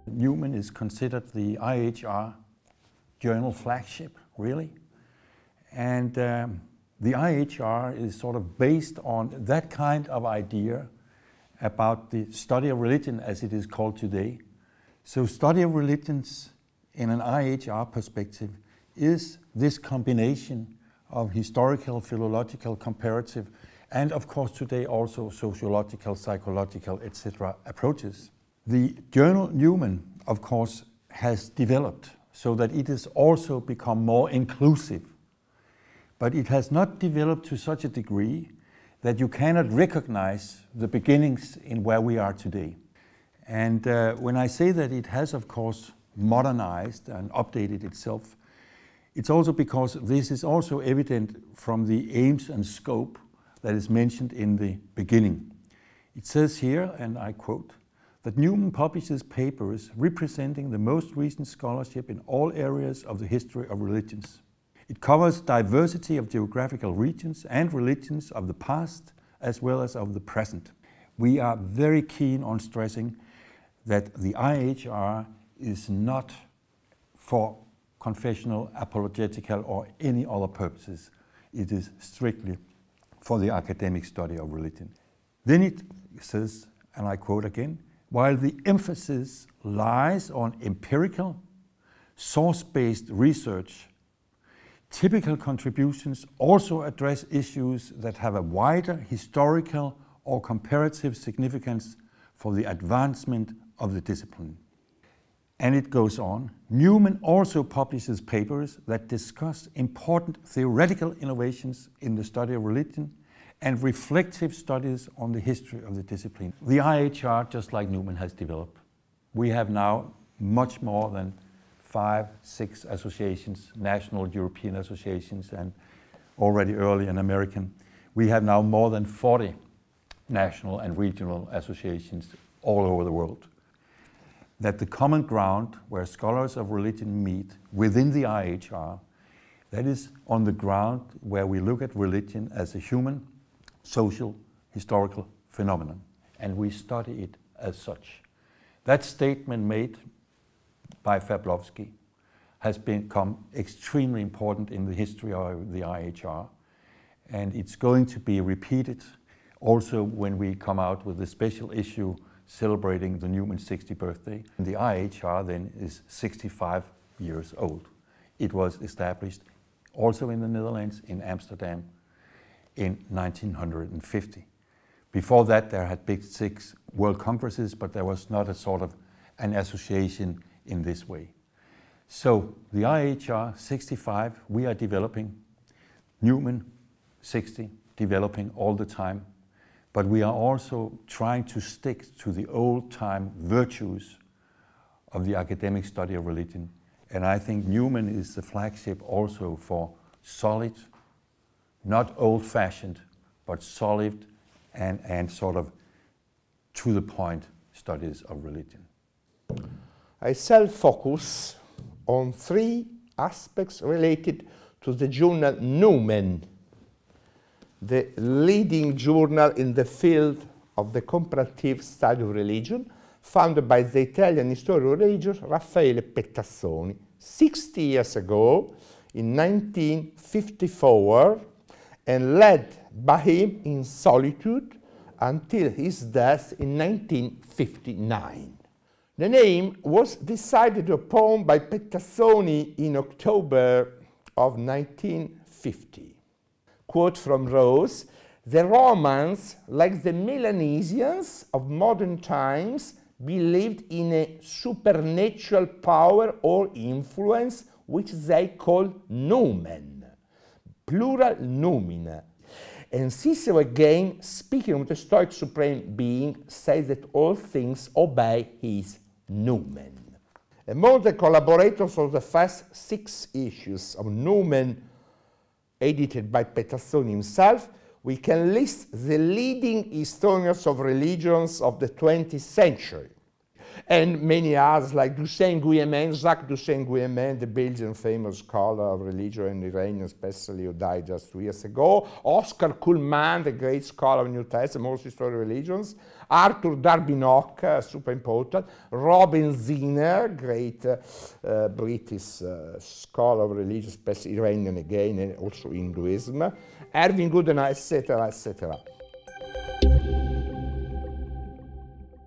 Numen is considered the IHR journal flagship, really. And the IHR is sort of based on that kind of idea about the study of religion as it is called today. So study of religions in an IHR perspective is this combination of historical, philological, comparative, and of course today also sociological, psychological, etc. approaches. The journal Numen, of course, has developed so that it has also become more inclusive. But it has not developed to such a degree that you cannot recognize the beginnings in where we are today. And when I say that it has, of course, modernized and updated itself, it's also because this is also evident from the aims and scope that is mentioned in the beginning. It says here, and I quote, that Numen publishes papers representing the most recent scholarship in all areas of the history of religions. It covers diversity of geographical regions and religions of the past as well as of the present. We are very keen on stressing that the IHR is not for confessional, apologetical or any other purposes. It is strictly for the academic study of religion. Then it says, and I quote again, while the emphasis lies on empirical, source-based research, typical contributions also address issues that have a wider historical or comparative significance for the advancement of the discipline. And it goes on, Numen also publishes papers that discuss important theoretical innovations in the study of religion and reflective studies on the history of the discipline. The IHR, just like Numen, has developed. We have now much more than 5, 6 associations, national European associations, and already early an American. We have now more than 40 national and regional associations all over the world. That the common ground where scholars of religion meet within the IHR, that is on the ground where we look at religion as a human, social, historical phenomenon, and we study it as such. That statement made by Fablovsky has become extremely important in the history of the IHR, and it's going to be repeated also when we come out with a special issue celebrating the Numen 60th birthday. The IHR then is 65 years old. It was established also in the Netherlands, in Amsterdam, in 1950. Before that there had been 6 World Congresses, but there was not a sort of an association in this way. So the IHR 65, we are developing, Numen 60, developing all the time, but we are also trying to stick to the old-time virtues of the academic study of religion. And I think Numen is the flagship also for solid, not old-fashioned, but solid and sort of to-the-point studies of religion. I shall focus on 3 aspects related to the journal Numen, the leading journal in the field of the comparative study of religion, founded by the Italian historian of religion Raffaele Pettassoni 60 years ago, in 1954, and led by him in solitude until his death in 1959. The name was decided upon by Pettassoni in October of 1950. Quote from Rose, "The Romans, like the Melanesians of modern times, believed in a supernatural power or influence which they call Numen, plural numina." And Cicero again, speaking of the Stoic Supreme Being, says that all things obey his Numen. Among the collaborators of the first 6 issues of Numen, edited by Pettassoni himself, we can list the leading historians of religions of the 20th century. and many others like Duchesne-Guillemin, Jacques Duchesne-Guillemin, the Belgian famous scholar of religion and Iranian especially, who died just 2 years ago. Oscar Kuhlman, the great scholar of New Testament, most history of religions. Arthur Darbynock, super important. Robin Ziner, great British scholar of religion, especially Iranian again, and also Hinduism. Erwin Goodenough, etc., etc.